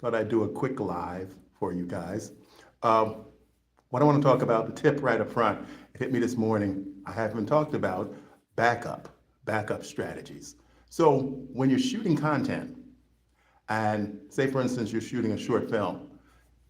thought I'd do a quick live for you guys. Um, what I want to talk about, the tip right up front, it hit me this morning. I haven't talked about backup, backup strategies. So when you're shooting content, and say for instance, you're shooting a short film,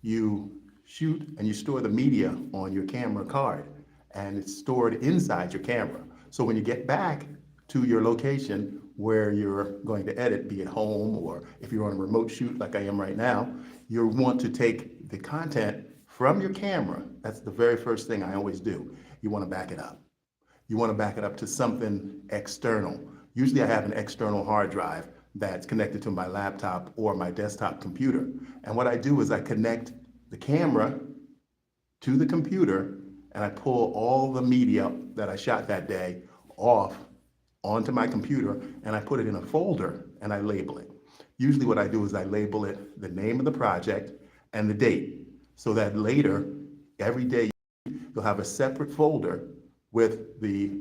you shoot and you store the media on your camera card, and it's stored inside your camera. So when you get back to your location where you're going to edit, be it home or if you're on a remote shoot like I am right now, you want to take the content from your camera. That's the very first thing I always do. You want to back it up. You want to back it up to something external. Usually I have an external hard drive that's connected to my laptop or my desktop computer. And what I do is I connect the camera to the computer and I pull all the media that I shot that day off onto my computer and I put it in a folder and I label it. Usually what I do is I label it the name of the project and the date so that later, every day, you'll have a separate folder with the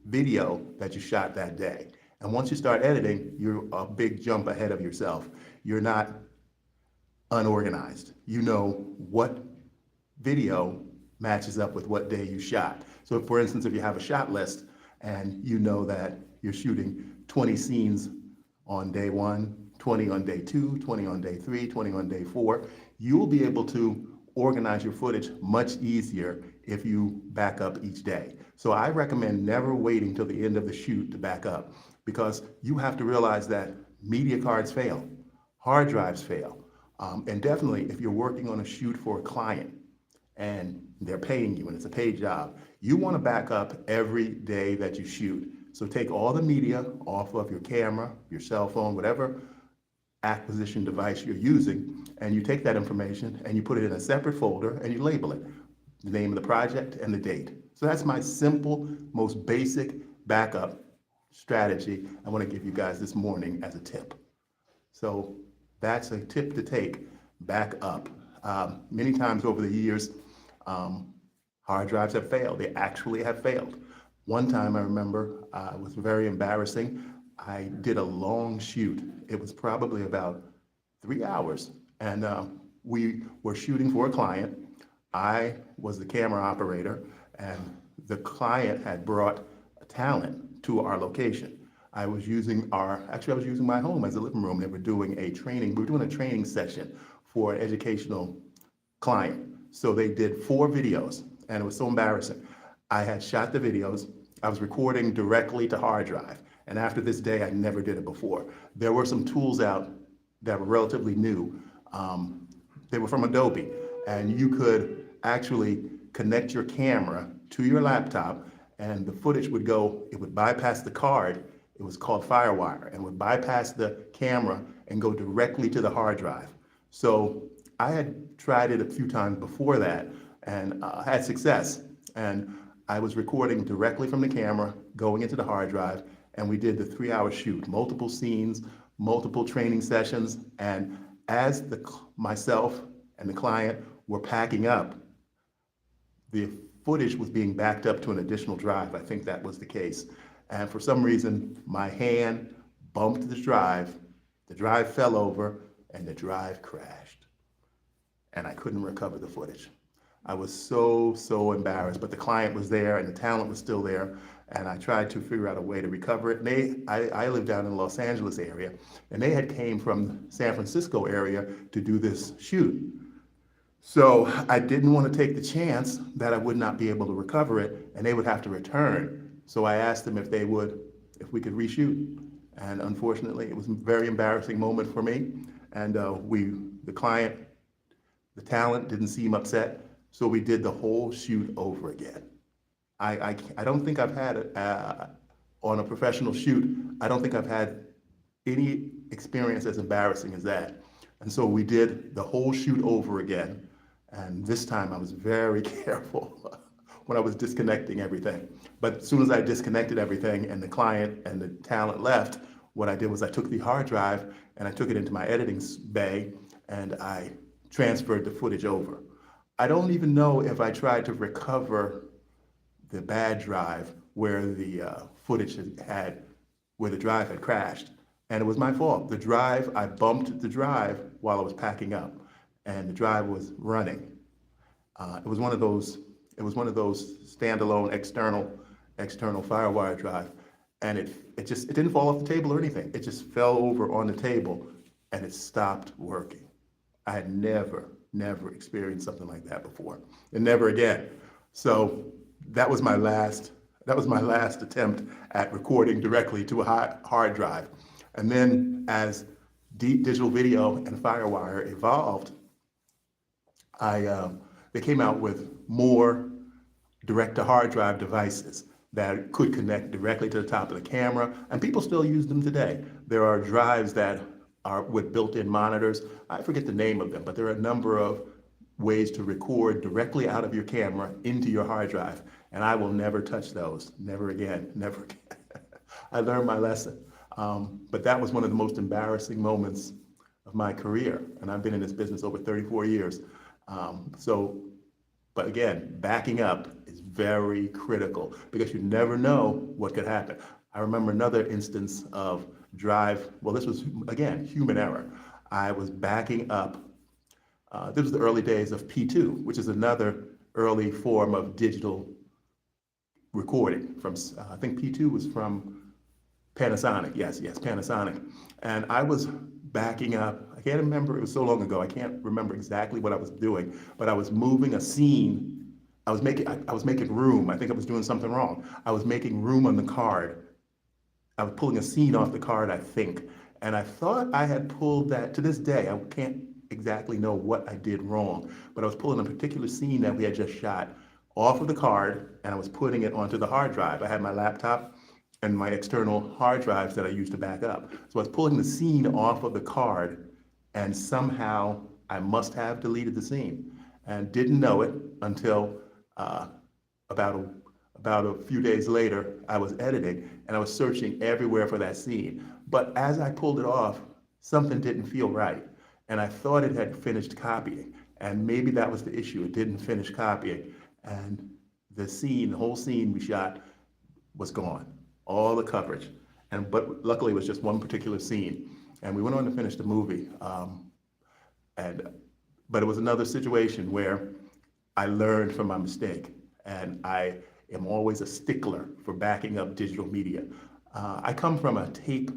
video that you shot that day. And once you start editing, you're a big jump ahead of yourself. You're not unorganized. You know what video matches up with what day you shot. So for instance, if you have a shot list and you know that you're shooting 20 scenes on day 1, 20 on day 2, 20 on day 3, 20 on day 4, you'll be able to organize your footage much easier if you back up each day. So I recommend never waiting till the end of the shoot to back up, because you have to realize that media cards fail, hard drives fail. And definitely if you're working on a shoot for a client and they're paying you and it's a paid job, you want to back up every day that you shoot. So take all the media off of your camera, your cell phone, whatever acquisition device you're using, and you take that information and you put it in a separate folder and you label it, the name of the project and the date. So that's my simple, most basic backup strategy I want to give you guys this morning as a tip. So that's a tip to take, back up. Many times over the years, hard drives have failed. They actually have failed. One time I remember, it was very embarrassing. I did a long shoot. It was probably about 3 hours. And we were shooting for a client. I was the camera operator, and the client had brought a talent to our location. I was using my home as a living room. They were doing a training. We were doing a training session for an educational client. So they did 4 videos, and it was so embarrassing. I had shot the videos. I was recording directly to hard drive. And after this day, I never did it before. There were some tools out that were relatively new. They were from Adobe, and you could actually connect your camera to your laptop, and the footage would go, it would bypass the card. It was called Firewire, and would bypass the camera and go directly to the hard drive. So I had tried it a few times before that and had success. And I was recording directly from the camera, going into the hard drive, and we did the 3-hour shoot, multiple scenes, multiple training sessions. And as myself and the client were packing up, the footage was being backed up to an additional drive. I think that was the case. And for some reason, my hand bumped the drive fell over, and the drive crashed. And I couldn't recover the footage. I was so embarrassed, but the client was there and the talent was still there, and I tried to figure out a way to recover it. I live down in the Los Angeles area, and they had came from San Francisco area to do this shoot. So I didn't want to take the chance that I would not be able to recover it and they would have to return. So I asked them if we could reshoot. And unfortunately, it was a very embarrassing moment for me. And the client, the talent didn't seem upset. So we did the whole shoot over again. I don't think I've had, on a professional shoot, I don't think I've had any experience as embarrassing as that. And so we did the whole shoot over again. And this time I was very careful when I was disconnecting everything. But as soon as I disconnected everything and the client and the talent left, what I did was I took the hard drive and I took it into my editing bay and I transferred the footage over. I don't even know if I tried to recover the bad drive where the footage where the drive had crashed. And it was my fault. I bumped the drive while I was packing up, and the drive was running. It was one of those. It was one of those standalone external FireWire drive, and it didn't fall off the table or anything. It just fell over on the table, and it stopped working. I had never experienced something like that before, and never again. So that was my last. That was my last attempt at recording directly to a hard drive. And then as deep digital video and FireWire evolved, they came out with more direct-to-hard drive devices that could connect directly to the top of the camera, and people still use them today. There are drives that are with built-in monitors. I forget the name of them, but there are a number of ways to record directly out of your camera into your hard drive, and I will never touch those. Never again, never again. I learned my lesson. But that was one of the most embarrassing moments of my career, and I've been in this business over 34 years. But again, backing up is very critical because you never know what could happen. I remember another instance of drive, well, this was, again, human error. I was backing up. This was the early days of P2, which is another early form of digital recording. I think P2 was from Panasonic, yes, Panasonic. And I was backing up, I can't remember, it was so long ago, I can't remember exactly what I was doing, but I was moving a scene. I was making room. I think I was doing something wrong. I was making room on the card. I was pulling a scene off the card, I think. And I thought I had pulled that. To this day, I can't exactly know what I did wrong, but I was pulling a particular scene that we had just shot off of the card, and I was putting it onto the hard drive. I had my laptop and my external hard drives that I used to back up. So I was pulling the scene off of the card, and somehow I must have deleted the scene, and didn't know it until about a few days later. I was editing, and I was searching everywhere for that scene. But as I pulled it off, something didn't feel right, and I thought it had finished copying, and maybe that was the issue. It didn't finish copying, and the whole scene we shot was gone. All the coverage, but luckily it was just one particular scene, and we went on to finish the movie. But it was another situation where I learned from my mistake, and I am always a stickler for backing up digital media. I come from a tape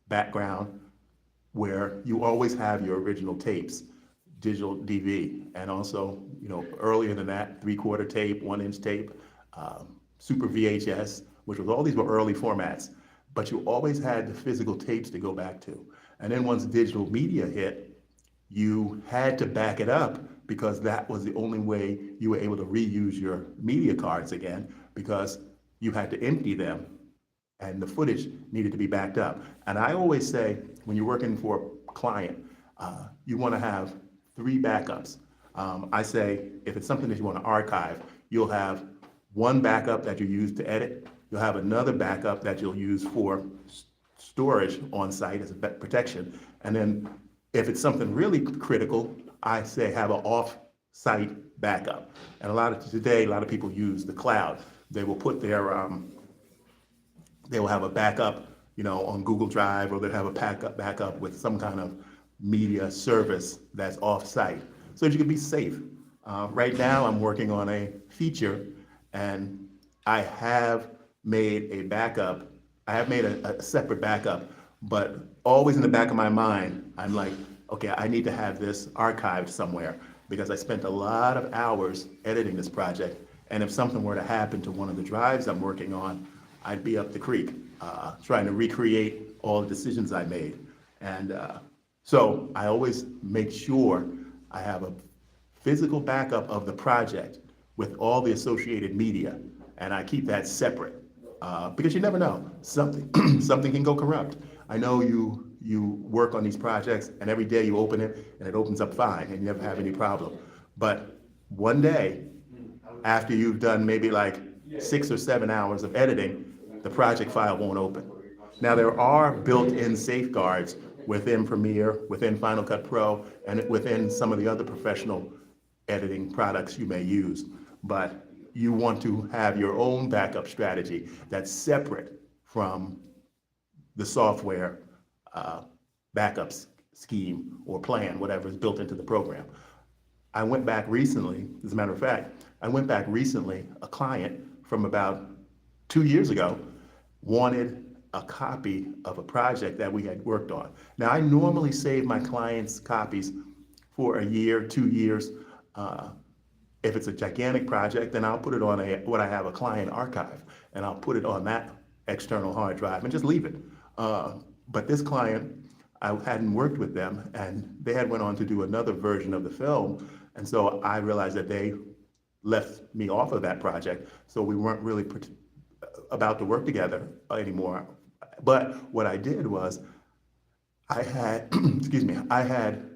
background where you always have your original tapes, digital DV, and also, earlier than that, 3/4 tape, 1-inch tape, Super VHS, all these were early formats, but you always had the physical tapes to go back to. And then once digital media hit, you had to back it up because that was the only way you were able to reuse your media cards again, because you had to empty them and the footage needed to be backed up. And I always say, when you're working for a client, you want to have 3 backups. I say, if it's something that you want to archive, you'll have one backup that you use to edit. You'll have another backup that you'll use for storage on site as a protection. And then if it's something really critical, I say have an off-site backup. And today, a lot of people use the cloud. They will put they will have a backup, on Google Drive, or they'll have a backup with some kind of media service that's off-site, so that you can be safe. Right now, I'm working on a feature, and I have made a backup. I have made a separate backup, but always in the back of my mind, I'm like, okay, I need to have this archived somewhere because I spent a lot of hours editing this project. And if something were to happen to one of the drives I'm working on, I'd be up the creek trying to recreate all the decisions I made. And so I always make sure I have a physical backup of the project with all the associated media, and I keep that separate. Because you never know, something can go corrupt. I know you work on these projects, and every day you open it, and it opens up fine, and you never have any problem. But one day, after you've done maybe like 6 or 7 hours of editing, the project file won't open. Now, there are built-in safeguards within Premiere, within Final Cut Pro, and within some of the other professional editing products you may use. But you want to have your own backup strategy that's separate from the software backup scheme or plan, whatever is built into the program. I went back recently, as a matter of fact, a client from about 2 years ago wanted a copy of a project that we had worked on. Now, I normally save my clients' copies for a year, 2 years. If it's a gigantic project, then I'll put it on what I have a client archive, and I'll put it on that external hard drive and just leave it. But this client, I hadn't worked with them, and they had went on to do another version of the film, and so I realized that they left me off of that project, so we weren't really about to work together anymore. But what I did was I had, excuse me, I had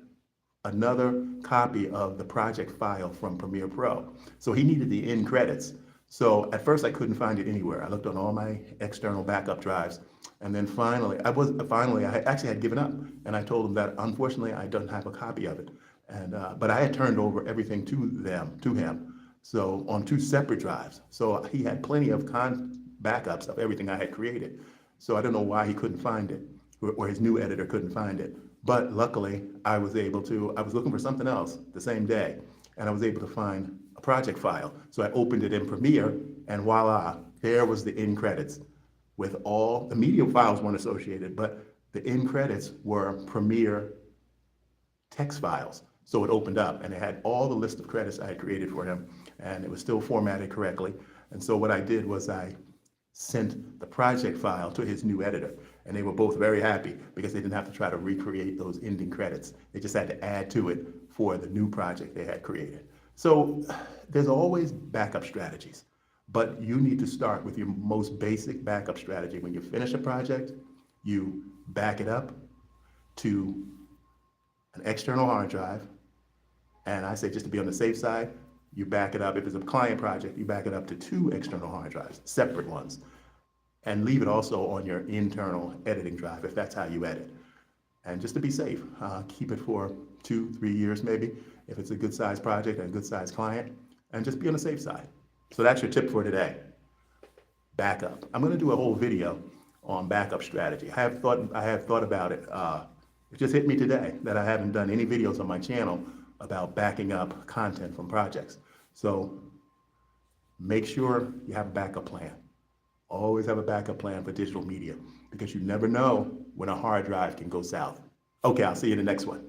another copy of the project file from Premiere Pro. So he needed the end credits. So at first I couldn't find it anywhere. I looked on all my external backup drives. And then finally, I actually had given up. And I told him that unfortunately I don't have a copy of it. And, but I had turned over everything to him. So on 2 separate drives. So he had plenty of backups of everything I had created. So I don't know why he couldn't find it, or his new editor couldn't find it. But luckily, I was looking for something else the same day, and I was able to find a project file. So I opened it in Premiere, and voila, there was the end credits with all, the media files weren't associated, but the end credits were Premiere text files. So it opened up, and it had all the list of credits I had created for him, and it was still formatted correctly. And so what I did was I sent the project file to his new editor, and they were both very happy because they didn't have to try to recreate those ending credits. They just had to add to it for the new project they had created. So there's always backup strategies, but you need to start with your most basic backup strategy. When you finish a project, you back it up to an external hard drive, and I say just to be on the safe side, you back it up. If it's a client project, you back it up to 2 external hard drives, separate ones, and leave it also on your internal editing drive if that's how you edit. And just to be safe, keep it for 2-3 years maybe, if it's a good size project and a good size client, and just be on the safe side. So that's your tip for today. Backup. I'm gonna do a whole video on backup strategy. I have thought about it. It just hit me today that I haven't done any videos on my channel about backing up content from projects. So make sure you have a backup plan. Always have a backup plan for digital media because you never know when a hard drive can go south. Okay, I'll see you in the next one.